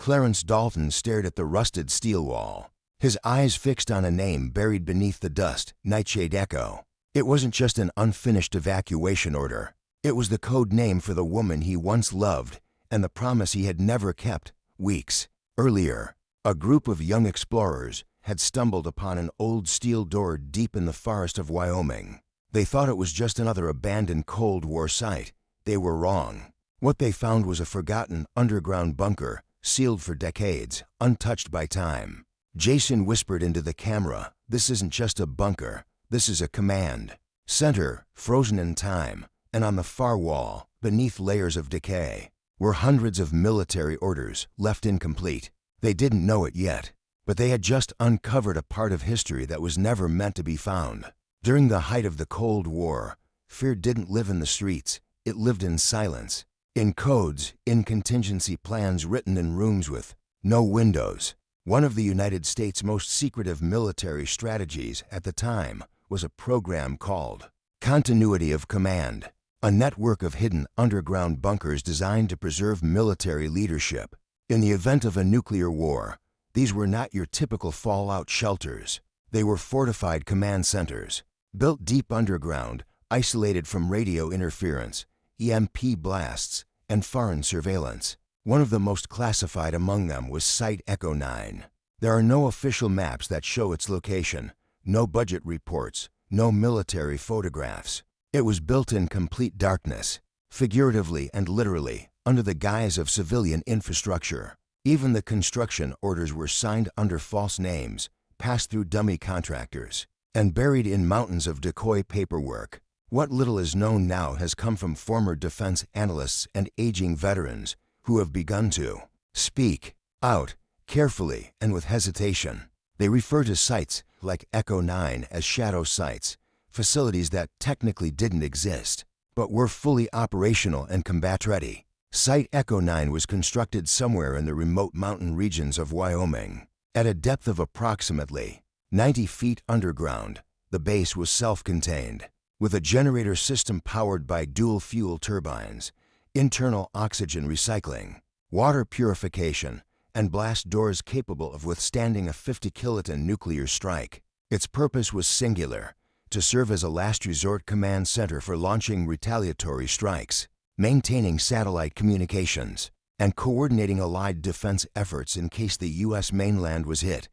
Clarence Dalton stared at the rusted steel wall, his eyes fixed on a name buried beneath the dust, Nightshade Echo. It wasn't just an unfinished evacuation order. It was the code name for the woman he once loved and the promise he had never kept. Weeks earlier, a group of young explorers had stumbled upon an old steel door deep in the forest of Wyoming. They thought it was just another abandoned Cold War site. They were wrong. What they found was a forgotten underground bunker, sealed for decades, untouched by time. Jason whispered into the camera, "This isn't just a bunker. This is a command center, frozen in time, and on the far wall, beneath layers of decay, were hundreds of military orders left incomplete. They didn't know it yet, but they had just uncovered a part of history that was never meant to be found. During the height of the Cold War, fear didn't live in the streets. It lived in silence, in codes, in contingency plans written in rooms with no windows. One of the United States' most secretive military strategies at the time was a program called Continuity of Command, a network of hidden underground bunkers designed to preserve military leadership. In the event of a nuclear war, these were not your typical fallout shelters. They were fortified command centers, built deep underground, isolated from radio interference, EMP blasts, and foreign surveillance. One of the most classified among them was Site Echo 9. There are no official maps that show its location, no budget reports, no military photographs. It was built in complete darkness, figuratively and literally, under the guise of civilian infrastructure. Even the construction orders were signed under false names, passed through dummy contractors, and buried in mountains of decoy paperwork. What little is known now has come from former defense analysts and aging veterans who have begun to speak out carefully and with hesitation. They refer to sites like Echo 9 as shadow sites, facilities that technically didn't exist, but were fully operational and combat-ready. Site Echo 9 was constructed somewhere in the remote mountain regions of Wyoming. At a depth of approximately 90 feet underground, the base was self-contained, with a generator system powered by dual-fuel turbines, internal oxygen recycling, water purification, and blast doors capable of withstanding a 50-kiloton nuclear strike. Its purpose was singular: to serve as a last resort command center for launching retaliatory strikes, maintaining satellite communications, and coordinating allied defense efforts in case the U.S. mainland was hit.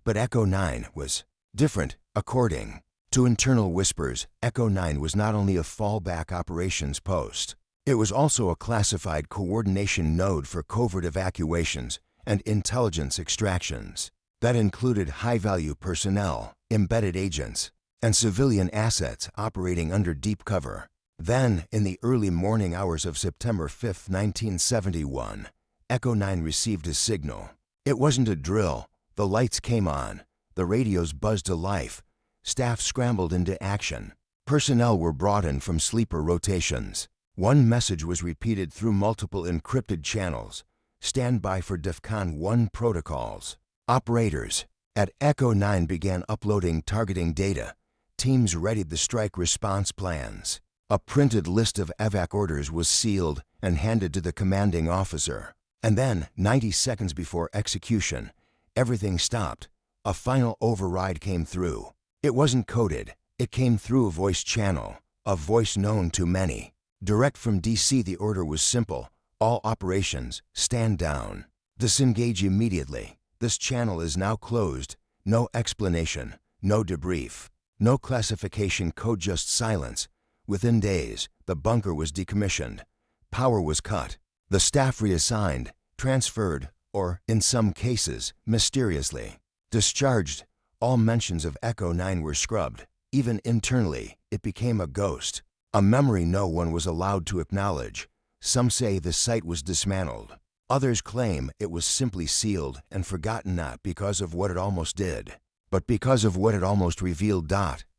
But Echo 9 was different. According to internal whispers, Echo 9 was not only a fallback operations post, it was also a classified coordination node for covert evacuations and intelligence extractions. That included high-value personnel, embedded agents, and civilian assets operating under deep cover. Then, in the early morning hours of September 5, 1971, Echo 9 received a signal. It wasn't a drill. The lights came on. The radios buzzed to life. Staff scrambled into action. Personnel were brought in from sleeper rotations. One message was repeated through multiple encrypted channels. Stand by for DEFCON 1 protocols. Operators at Echo 9 began uploading targeting data. Teams readied the strike response plans. A printed list of evac orders was sealed and handed to the commanding officer. And then, 90 seconds before execution, everything stopped. A final override came through. It wasn't coded. It came through a voice channel, a voice known to many. Direct from DC, the order was simple: all operations, stand down. Disengage immediately. This channel is now closed. No explanation, no debrief, no classification code, just silence. Within days, the bunker was decommissioned. Power was cut. The staff reassigned, transferred, or, in some cases, mysteriously discharged. All mentions of Echo 9 were scrubbed. Even internally, it became a ghost, a memory no one was allowed to acknowledge. Some say the site was dismantled. Others claim it was simply sealed and forgotten, not because of what it almost did, but because of what it almost revealed.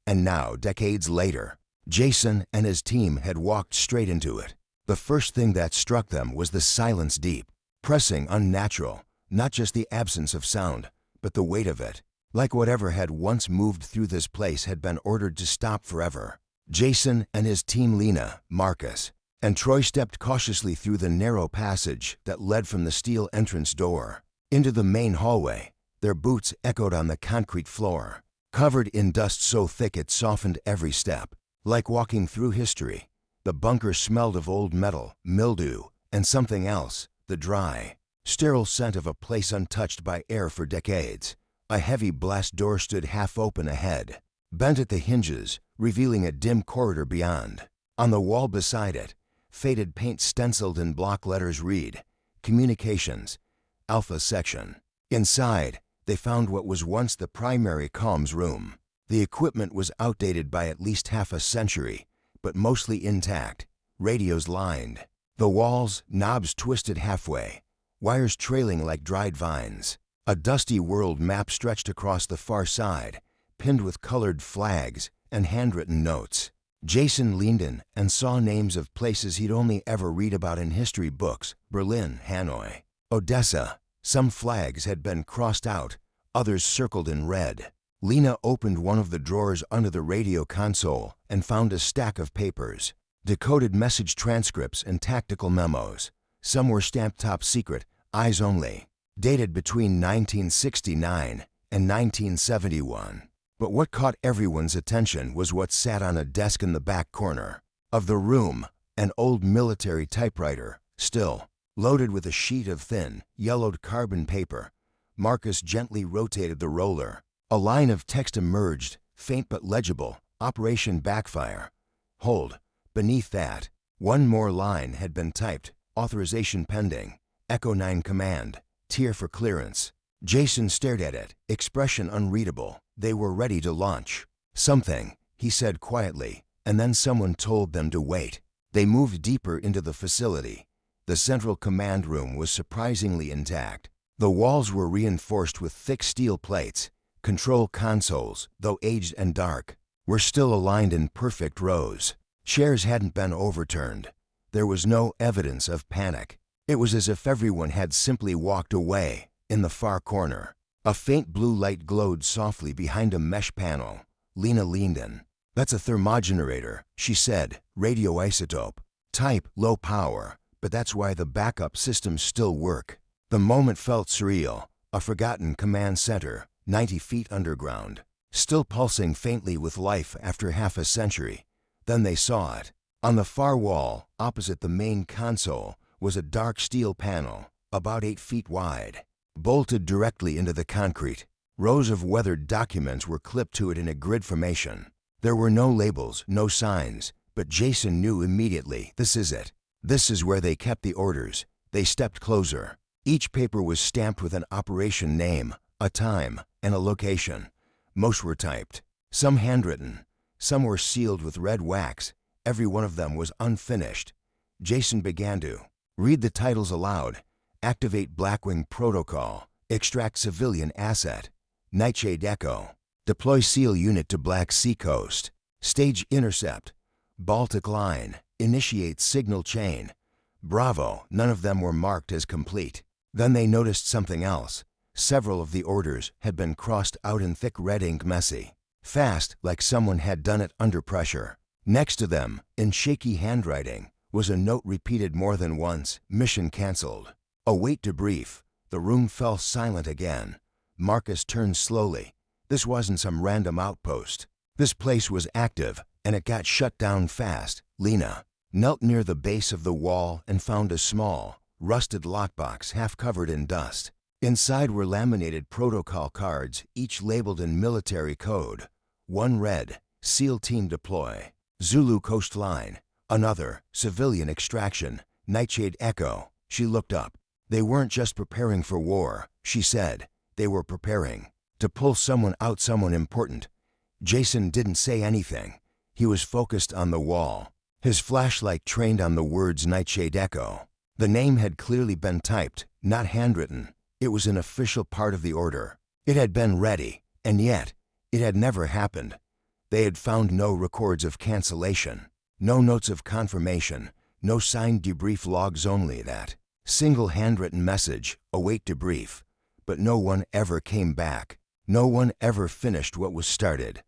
And now, decades later, Jason and his team had walked straight into it. The first thing that struck them was the silence, deep, pressing, unnatural. Not just the absence of sound, but the weight of it. Like whatever had once moved through this place had been ordered to stop forever. Jason and his team, Lena, Marcus, and Troy stepped cautiously through the narrow passage that led from the steel entrance door into the main hallway. Their boots echoed on the concrete floor, covered in dust so thick it softened every step. Like walking through history, the bunker smelled of old metal, mildew, and something else, the dry, sterile scent of a place untouched by air for decades. A heavy blast door stood half open ahead, bent at the hinges, revealing a dim corridor beyond. On the wall beside it, faded paint stenciled in block letters read, "Communications, Alpha Section." Inside, they found what was once the primary comms room. The equipment was outdated by at least half a century, but mostly intact, radios lined. The walls, knobs twisted halfway, wires trailing like dried vines. A dusty world map stretched across the far side, pinned with colored flags and handwritten notes. Jason leaned in and saw names of places he'd only ever read about in history books: Berlin, Hanoi, Odessa. Some flags had been crossed out, others circled in red. Lena opened one of the drawers under the radio console and found a stack of papers, decoded message transcripts and tactical memos. Some were stamped top secret, eyes only, dated between 1969 and 1971. But what caught everyone's attention was what sat on a desk in the back corner of the room, an old military typewriter, still loaded with a sheet of thin, yellowed carbon paper. Marcus gently rotated the roller. A line of text emerged, faint but legible: Operation Backfire. Hold. Beneath that, one more line had been typed: Authorization pending. Echo 9 command. Tier for clearance. Jason stared at it, expression unreadable. They were ready to launch. "Something," he said quietly, and then someone told them to wait. They moved deeper into the facility. The central command room was surprisingly intact. The walls were reinforced with thick steel plates. Control consoles, though aged and dark, were still aligned in perfect rows. Chairs hadn't been overturned. There was no evidence of panic. It was as if everyone had simply walked away. In the far corner, a faint blue light glowed softly behind a mesh panel. Lena leaned in. "That's a thermogenerator," she said. "Radioisotope. Type low power, but that's why the backup systems still work." The moment felt surreal. A forgotten command center, 90 feet underground, still pulsing faintly with life after half a century. Then they saw it. On the far wall, opposite the main console, was a dark steel panel, about 8 feet wide, bolted directly into the concrete. Rows of weathered documents were clipped to it in a grid formation. There were no labels, no signs, but Jason knew immediately, this is it. This is where they kept the orders. They stepped closer. Each paper was stamped with an operation name, a time, and a location. Most were typed, some handwritten, some were sealed with red wax. Every one of them was unfinished. Jason began to read the titles aloud. Activate Blackwing Protocol. Extract civilian asset. Nightshade Echo. Deploy SEAL unit to Black Sea coast. Stage intercept. Baltic Line. Initiate signal chain. Bravo. None of them were marked as complete. Then they noticed something else. Several of the orders had been crossed out in thick red ink, messy, fast, like someone had done it under pressure. Next to them, in shaky handwriting, was a note repeated more than once: mission canceled. Await debrief. The room fell silent again. Marcus turned slowly. This wasn't some random outpost. This place was active, and it got shut down fast. Lena knelt near the base of the wall and found a small, rusted lockbox half covered in dust. Inside were laminated protocol cards, each labeled in military code. One read, SEAL Team Deploy, Zulu Coastline. Another, Civilian Extraction, Nightshade Echo. She looked up. They weren't just preparing for war, she said. They were preparing to pull someone out, someone important. Jason didn't say anything. He was focused on the wall, his flashlight trained on the words Nightshade Echo. The name had clearly been typed, not handwritten. It was an official part of the order. It had been ready, and yet, it had never happened. They had found no records of cancellation, no notes of confirmation, no signed debrief logs, only that single handwritten message, await debrief. But no one ever came back. No one ever finished what was started.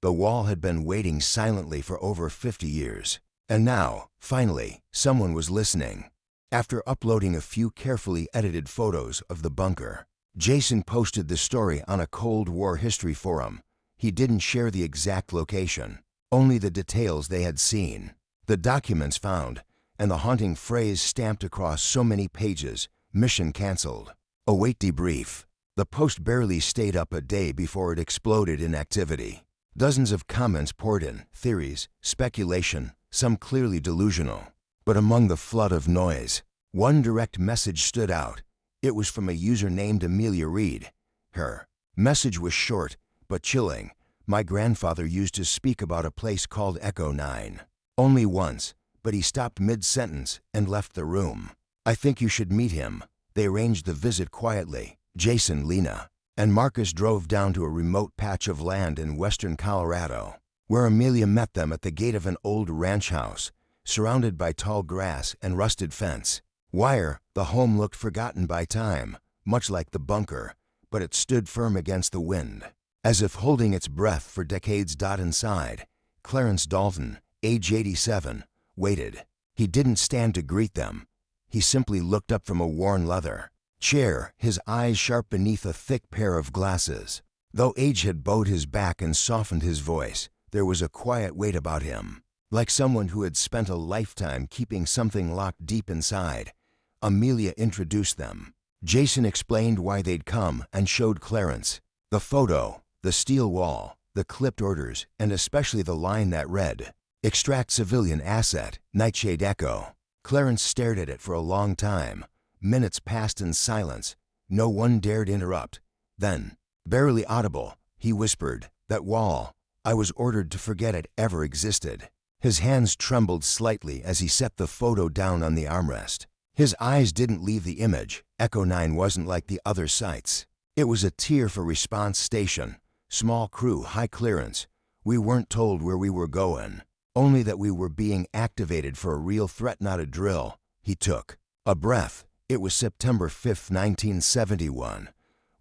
The wall had been waiting silently for over 50 years. And now, finally, someone was listening. After uploading a few carefully edited photos of the bunker, Jason posted the story on a Cold War history forum. He didn't share the exact location, only the details they had seen, the documents found, and the haunting phrase stamped across so many pages: mission canceled. Await debrief. The post barely stayed up a day before it exploded in activity. Dozens of comments poured in, theories, speculation, some clearly delusional. But among the flood of noise, one direct message stood out. It was from a user named Amelia Reed. Her message was short, but chilling. My grandfather used to speak about a place called Echo 9. Only once, but he stopped mid-sentence and left the room. I think you should meet him. They arranged the visit quietly. Jason, Lena, and Marcus drove down to a remote patch of land in western Colorado, where Amelia met them at the gate of an old ranch house, surrounded by tall grass and rusted fence. Wire, the home looked forgotten by time, much like the bunker, but it stood firm against the wind, as if holding its breath for decades. Inside, Clarence Dalton, age 87, waited. He didn't stand to greet them. He simply looked up from a worn leather chair, his eyes sharp beneath a thick pair of glasses. Though age had bowed his back and softened his voice, there was a quiet weight about him, like someone who had spent a lifetime keeping something locked deep inside. Amelia introduced them. Jason explained why they'd come and showed Clarence the photo, the steel wall, the clipped orders, and especially the line that read, "Extract civilian asset, Nightshade Echo." Clarence stared at it for a long time. Minutes passed in silence. No one dared interrupt. Then, barely audible, he whispered, "That wall. I was ordered to forget it ever existed." His hands trembled slightly as he set the photo down on the armrest. His eyes didn't leave the image. Echo 9 wasn't like the other sites. It was a tier for response station. Small crew, high clearance. We weren't told where we were going, only that we were being activated for a real threat, not a drill. He took a breath. It was September 5, 1971.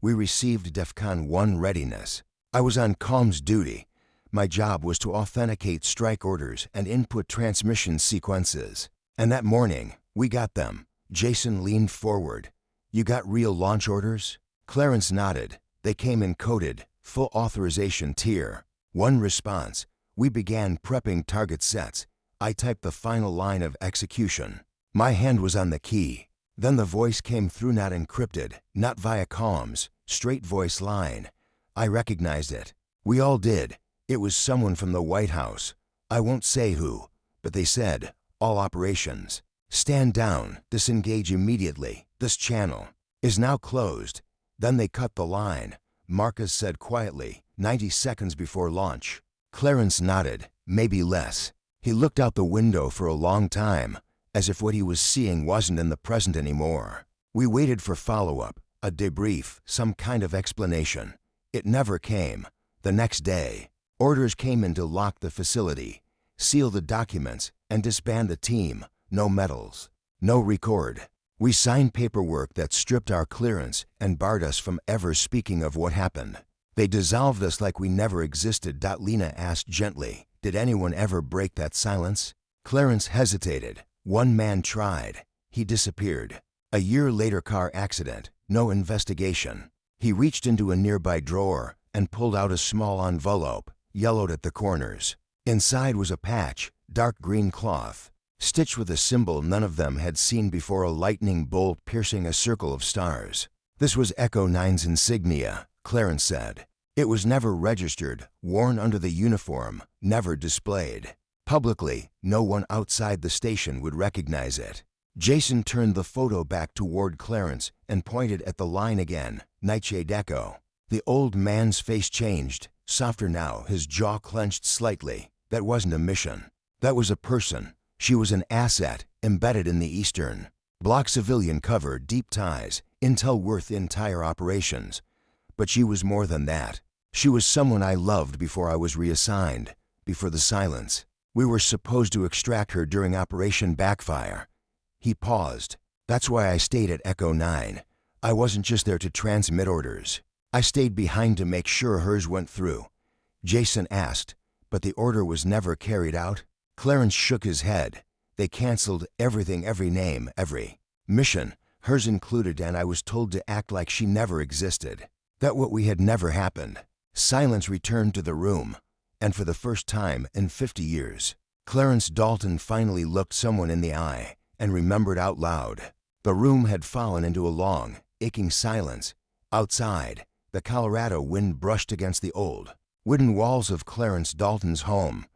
We received DEFCON 1 readiness. I was on comms duty. My job was to authenticate strike orders and input transmission sequences. And that morning, we got them. Jason leaned forward. "You got real launch orders?" Clarence nodded. They came encoded, full authorization tier. One response. We began prepping target sets. I typed the final line of execution. My hand was on the key. Then the voice came through, not encrypted, not via comms, straight voice line. I recognized it. We all did. It was someone from the White House. I won't say who, but they said, "All operations. Stand down, disengage immediately. This channel is now closed." Then they cut the line. Marcus said quietly, 90 seconds before launch. Clarence nodded, maybe less. He looked out the window for a long time, as if what he was seeing wasn't in the present anymore. We waited for follow-up, a debrief, some kind of explanation. It never came. The next day, orders came in to lock the facility, seal the documents, and disband the team. No medals, no record. We signed paperwork that stripped our clearance and barred us from ever speaking of what happened. They dissolved us like we never existed. Lena asked gently, "Did anyone ever break that silence?" Clarence hesitated. One man tried. He disappeared. A year later, car accident, no investigation. He reached into a nearby drawer and pulled out a small envelope, yellowed at the corners. Inside was a patch, dark green cloth, stitched with a symbol none of them had seen before, a lightning bolt piercing a circle of stars. This was Echo 9's insignia, Clarence said. It was never registered, worn under the uniform, never displayed. Publicly, no one outside the station would recognize it. Jason turned the photo back toward Clarence and pointed at the line again, Nightshade Echo. The old man's face changed, softer now, his jaw clenched slightly. That wasn't a mission. That was a person. She was an asset, embedded in the Eastern Bloc civilian cover, deep ties, intel worth entire operations. But she was more than that. She was someone I loved before I was reassigned, before the silence. We were supposed to extract her during Operation Backfire. He paused. That's why I stayed at Echo 9. I wasn't just there to transmit orders. I stayed behind to make sure hers went through. Jason asked, "But the order was never carried out?" Clarence shook his head. They canceled everything, every name, every mission, hers included, and I was told to act like she never existed. That what we had never happened. Silence returned to the room, and for the first time in 50 years, Clarence Dalton finally looked someone in the eye and remembered out loud. The room had fallen into a long, aching silence. Outside, the Colorado wind brushed against the old, wooden walls of Clarence Dalton's home,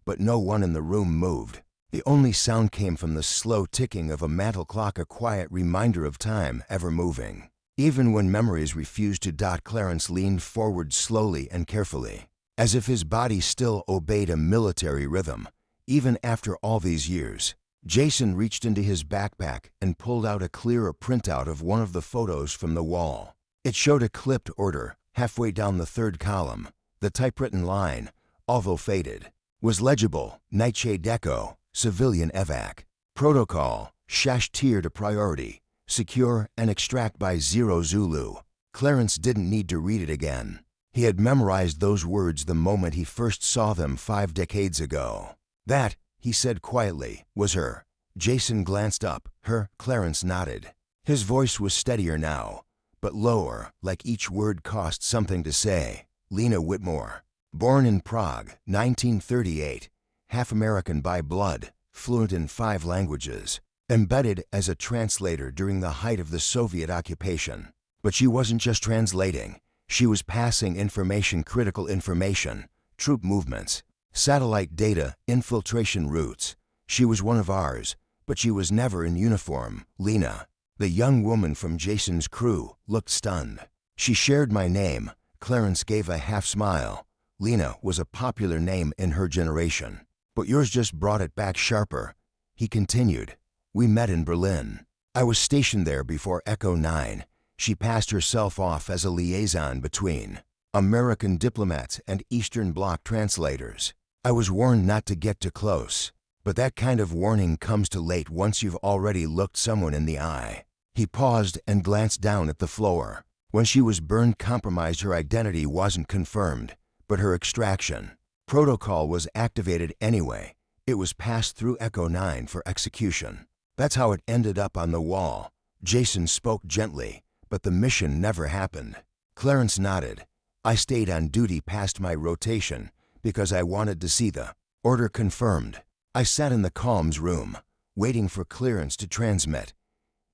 but no one in the room moved. The only sound came from the slow ticking of a mantel clock, a quiet reminder of time ever moving. Even when memories refused to dot, Clarence leaned forward slowly and carefully, as if his body still obeyed a military rhythm, even after all these years. Jason reached into his backpack and pulled out a clearer printout of one of the photos from the wall. It showed a clipped order halfway down the third column. The typewritten line, although faded, was legible: Nightshade Echo, Civilian Evac. Protocol, Shash-Tier to Priority, Secure and Extract by Zero Zulu. Clarence didn't need to read it again. He had memorized those words the moment he first saw them 5 decades ago. That, he said quietly, was her. Jason glanced up. Her. Clarence nodded. His voice was steadier now, but lower, like each word cost something to say. Lena Whitmore. Born in Prague, 1938. Half American by blood, fluent in 5 languages. Embedded as a translator during the height of the Soviet occupation. But she wasn't just translating. She was passing information, critical information, troop movements, satellite data, infiltration routes. She was one of ours, but she was never in uniform. Lena, the young woman from Jason's crew, looked stunned. She shared my name. Clarence gave a half smile. Lena was a popular name in her generation. But yours just brought it back sharper. He continued. We met in Berlin. I was stationed there before Echo 9. She passed herself off as a liaison between American diplomats and Eastern Bloc translators. I was warned not to get too close, but that kind of warning comes too late once you've already looked someone in the eye. He paused and glanced down at the floor. When she was burned, compromised, her identity wasn't confirmed, but her extraction protocol was activated anyway. It was passed through Echo 9 for execution. That's how it ended up on the wall. Jason spoke gently, but the mission never happened. Clarence nodded. I stayed on duty past my rotation because I wanted to see the order confirmed. I sat in the comms room, waiting for clearance to transmit.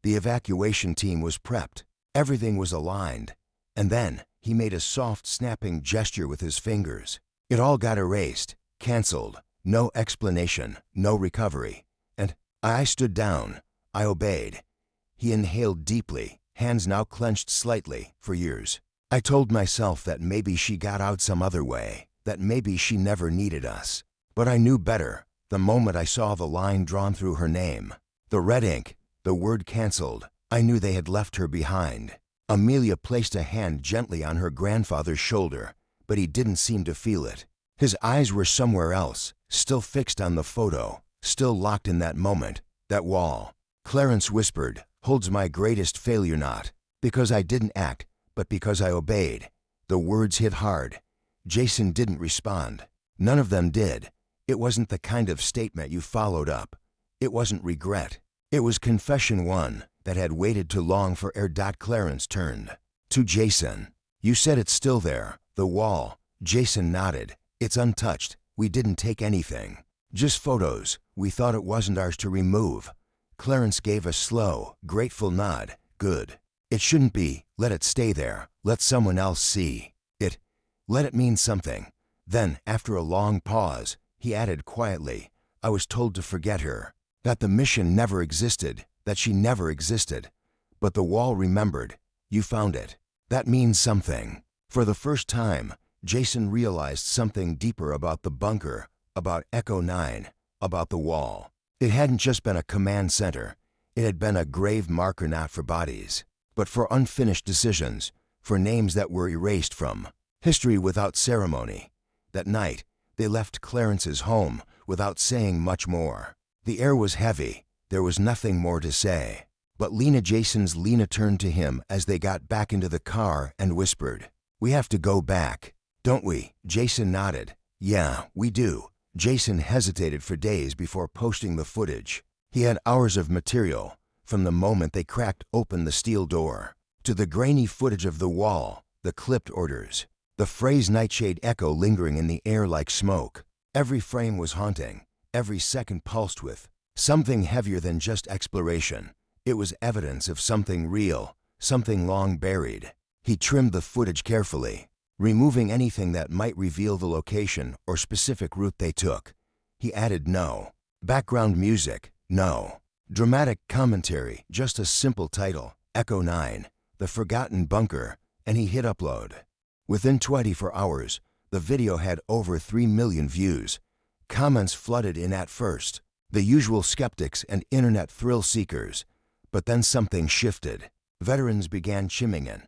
The evacuation team was prepped. Everything was aligned. And then, he made a soft snapping gesture with his fingers. It all got erased, canceled. No explanation, no recovery. And I stood down. I obeyed. He inhaled deeply, hands now clenched slightly. For years, I told myself that maybe she got out some other way, that maybe she never needed us. But I knew better the moment I saw the line drawn through her name. The red ink, the word canceled. I knew they had left her behind. Amelia placed a hand gently on her grandfather's shoulder, but he didn't seem to feel it. His eyes were somewhere else, still fixed on the photo, still locked in that moment, that wall. Clarence whispered, holds my greatest failure not because I didn't act, but because I obeyed. The words hit hard. Jason didn't respond. None of them did. It wasn't the kind of statement you followed up. It wasn't regret. It was confession one that had waited too long for air. Clarence turned to Jason. You said it's still there, the wall. Jason nodded. It's untouched. We didn't take anything. Just photos. We thought it wasn't ours to remove. Clarence gave a slow, grateful nod. Good. It shouldn't be. Let it stay there. Let someone else see it. Let it mean something. Then, after a long pause, he added quietly, I was told to forget her. That the mission never existed. That she never existed. But the wall remembered. You found it. That means something. For the first time, Jason realized something deeper about the bunker, about Echo 9, about the wall. It hadn't just been a command center. It had been a grave marker not for bodies, but for unfinished decisions, for names that were erased from history without ceremony. That night, they left Clarence's home without saying much more. The air was heavy. There was nothing more to say. But Lena turned to him as they got back into the car and whispered, We have to go back, don't we? Jason nodded. Yeah, we do. Jason hesitated for days before posting the footage. He had hours of material, from the moment they cracked open the steel door, to the grainy footage of the wall, the clipped orders, the phrase Nightshade Echo lingering in the air like smoke. Every frame was haunting, every second pulsed with something heavier than just exploration. It was evidence of something real, something long buried. He trimmed the footage carefully, removing anything that might reveal the location or specific route they took. He added no background music, no dramatic commentary, just a simple title, Echo 9, The Forgotten Bunker, and he hit upload. Within 24 hours, the video had over 3 million views. Comments flooded in at first, the usual skeptics and internet thrill seekers. But then something shifted. Veterans began chiming in.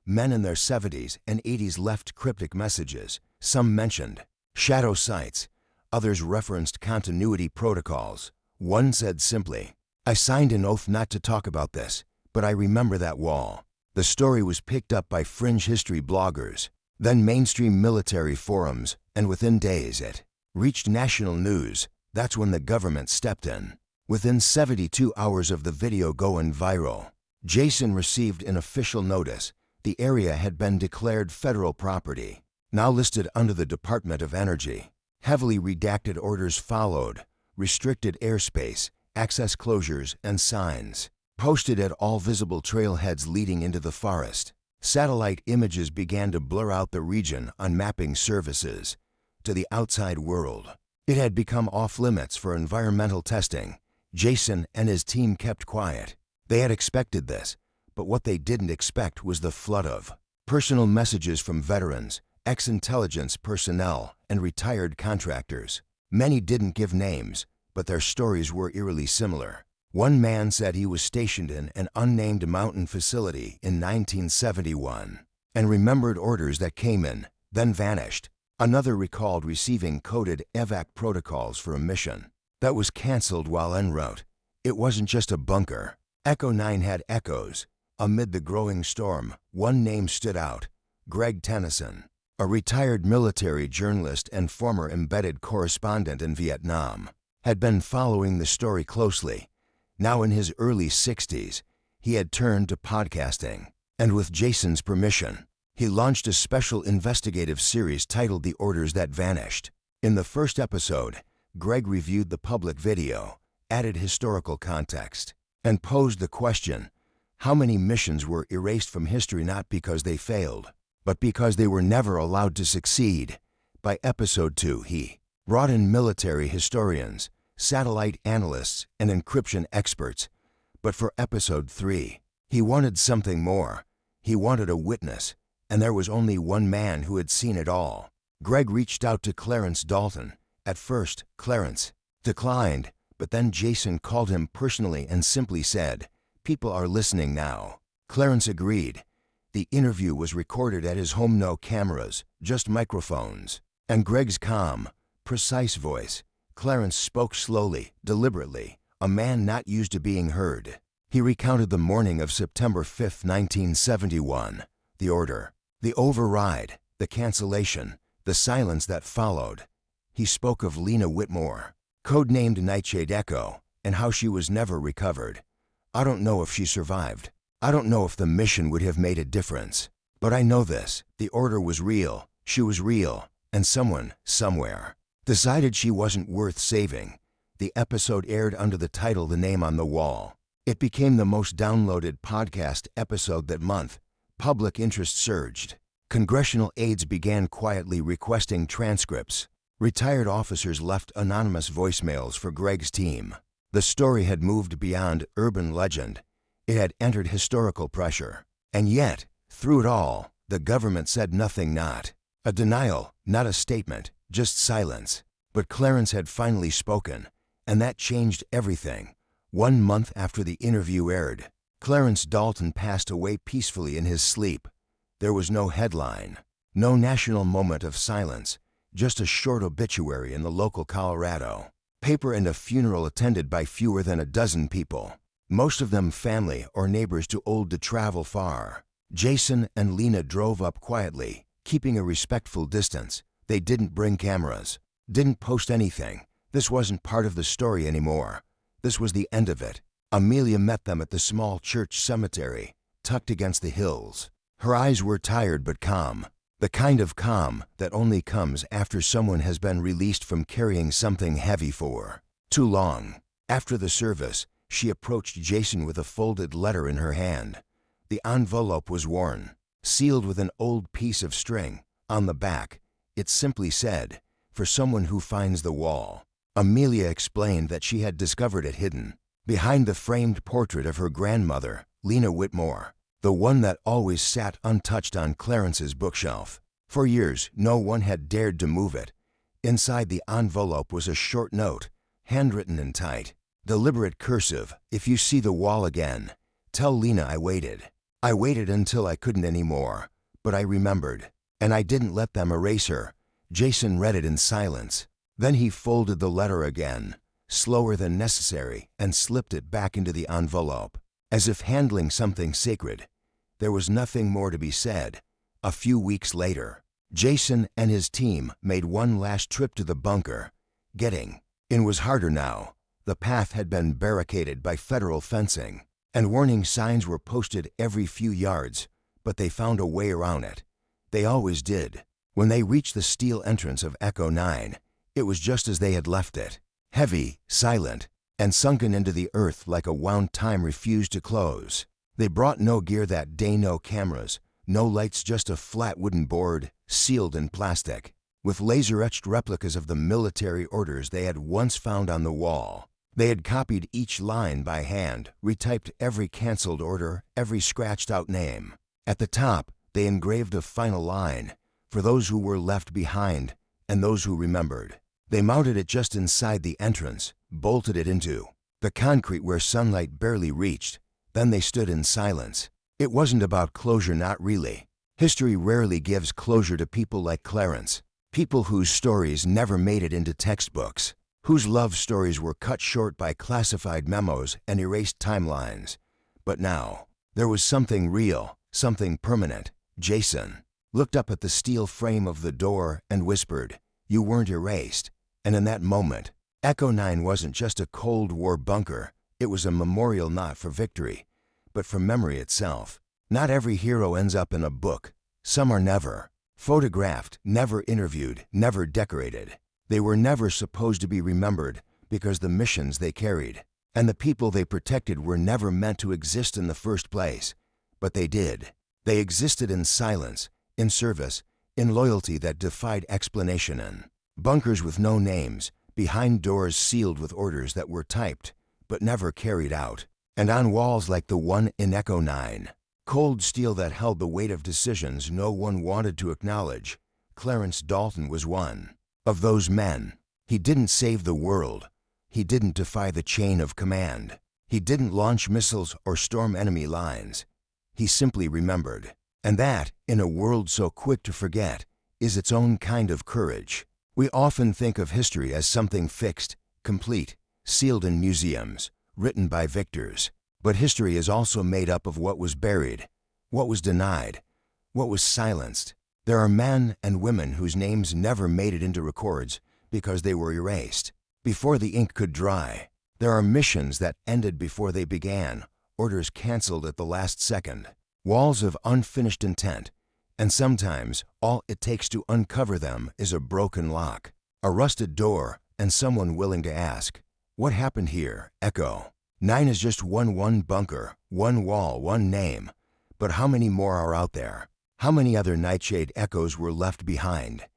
Men in their 70s and 80s left cryptic messages. Some mentioned shadow sites. Others referenced continuity protocols. One said simply, "I signed an oath not to talk about this, but I remember that wall." The story was picked up by fringe history bloggers, then mainstream military forums, and within days it reached national news. That's when the government stepped in. Within 72 hours of the video going viral, Jason received an official notice. The area had been declared federal property, now listed under the Department of Energy. Heavily redacted orders followed, restricted airspace, access closures, and signs posted at all visible trailheads leading into the forest. Satellite images began to blur out the region on mapping services to the outside world. It had become off-limits for environmental testing. Jason and his team kept quiet. They had expected this, but what they didn't expect was the flood of personal messages from veterans, ex-intelligence personnel, and retired contractors. Many didn't give names, but their stories were eerily similar. One man said he was stationed in an unnamed mountain facility in 1971 and remembered orders that came in, then vanished. Another recalled receiving coded evac protocols for a mission that was canceled while en route. It wasn't just a bunker. Echo 9 had echoes. Amid the growing storm, one name stood out: Greg Tennyson, a retired military journalist and former embedded correspondent in Vietnam, had been following the story closely. Now in his early 60s, he had turned to podcasting, and with Jason's permission, he launched a special investigative series titled The Orders That Vanished. In the first episode, Greg reviewed the public video, added historical context, and posed the question: how many missions were erased from history not because they failed, but because they were never allowed to succeed? By episode 2, he brought in military historians, satellite analysts, and encryption experts. But for episode 3, he wanted something more. He wanted a witness, and there was only one man who had seen it all. Greg reached out to Clarence Dalton. At first, Clarence declined, but then Jason called him personally and simply said, "People are listening now." Clarence agreed. The interview was recorded at his home, no cameras, just microphones, and Greg's calm, precise voice. Clarence spoke slowly, deliberately, a man not used to being heard. He recounted the morning of September 5, 1971, the order, the override, the cancellation, the silence that followed. He spoke of Lena Whitmore, codenamed Nightshade Echo, and how she was never recovered. "I don't know if she survived. I don't know if the mission would have made a difference. But I know this: the order was real, she was real, and someone, somewhere, decided she wasn't worth saving." The episode aired under the title The Name on the Wall. It became the most downloaded podcast episode that month. Public interest surged. Congressional aides began quietly requesting transcripts. Retired officers left anonymous voicemails for Greg's team. The story had moved beyond urban legend. It had entered historical pressure. And yet, through it all, the government said nothing, not a denial, not a statement, just silence. But Clarence had finally spoken, and that changed everything. 1 month after the interview aired, Clarence Dalton passed away peacefully in his sleep. There was no headline, no national moment of silence, just a short obituary in the local Colorado paper and a funeral attended by fewer than a dozen people, most of them family or neighbors too old to travel far. Jason and Lena drove up quietly, keeping a respectful distance. They didn't bring cameras. Didn't post anything. This wasn't part of the story anymore. This was the end of it. Amelia met them at the small church cemetery, tucked against the hills. Her eyes were tired but calm. The kind of calm that only comes after someone has been released from carrying something heavy for too long. After the service, she approached Jason with a folded letter in her hand. The envelope was worn, sealed with an old piece of string. On the back, it simply said, "For someone who finds the wall." Amelia explained that she had discovered it hidden behind the framed portrait of her grandmother, Lena Whitmore, the one that always sat untouched on Clarence's bookshelf. For years, no one had dared to move it. Inside the envelope was a short note, handwritten in tight, deliberate cursive. "If you see the wall again, tell Lena I waited. I waited until I couldn't anymore, but I remembered, and I didn't let them erase her." Jason read it in silence. Then he folded the letter again, slower than necessary, and slipped it back into the envelope, as if handling something sacred. There was nothing more to be said. A few weeks later, Jason and his team made one last trip to the bunker. Getting in was harder now. The path had been barricaded by federal fencing, and warning signs were posted every few yards, but they found a way around it. They always did. When they reached the steel entrance of Echo 9, it was just as they had left it. Heavy, silent, and sunken into the earth like a wound time refused to close. They brought no gear that day, no cameras, no lights, just a flat wooden board, sealed in plastic, with laser-etched replicas of the military orders they had once found on the wall. They had copied each line by hand, retyped every canceled order, every scratched-out name. At the top, they engraved a final line, "For those who were left behind, and those who remembered." They mounted it just inside the entrance, bolted it into the concrete where sunlight barely reached. Then they stood in silence. It wasn't about closure, not really. History rarely gives closure to people like Clarence, people whose stories never made it into textbooks, whose love stories were cut short by classified memos and erased timelines. But now, there was something real, something permanent. Jason looked up at the steel frame of the door and whispered, "You weren't erased." And in that moment, Echo 9 wasn't just a Cold War bunker. It was a memorial not for victory, but for memory itself. Not every hero ends up in a book. Some are never photographed, never interviewed, never decorated. They were never supposed to be remembered because the missions they carried and the people they protected were never meant to exist in the first place. But they did. They existed in silence, in service, in loyalty that defied explanation, in bunkers with no names, behind doors sealed with orders that were typed but never carried out, and on walls like the one in Echo 9. Cold steel that held the weight of decisions no one wanted to acknowledge. Clarence Dalton was one of those men. He didn't save the world. He didn't defy the chain of command. He didn't launch missiles or storm enemy lines. He simply remembered. And that, in a world so quick to forget, is its own kind of courage. We often think of history as something fixed, complete, sealed in museums, written by victors. But history is also made up of what was buried, what was denied, what was silenced. There are men and women whose names never made it into records because they were erased before the ink could dry. There are missions that ended before they began, orders canceled at the last second, walls of unfinished intent, and sometimes all it takes to uncover them is a broken lock, a rusted door, and someone willing to ask, "What happened here, Echo?" 9 is just one bunker, one wall, one name. But how many more are out there? How many other Nightshade Echoes were left behind?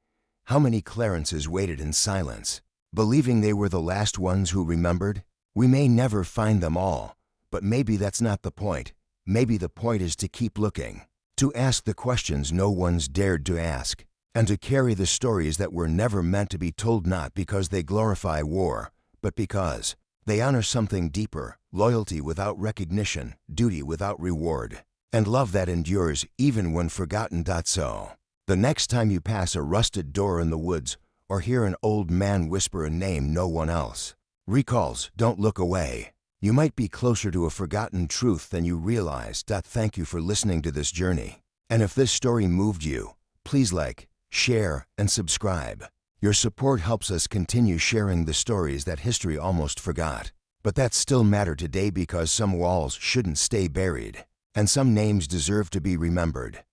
How many Clarences waited in silence, believing they were the last ones who remembered? We may never find them all, but maybe that's not the point. Maybe the point is to keep looking, to ask the questions no one's dared to ask, and to carry the stories that were never meant to be told, not because they glorify war, but because they honor something deeper, loyalty without recognition, duty without reward, and love that endures even when forgotten. So, the next time you pass a rusted door in the woods or hear an old man whisper a name no one else recalls, don't look away. You might be closer to a forgotten truth than you realize. Thank you for listening to this journey. And if this story moved you, please like, share, and subscribe. Your support helps us continue sharing the stories that history almost forgot, but that still matter today because some walls shouldn't stay buried, and some names deserve to be remembered.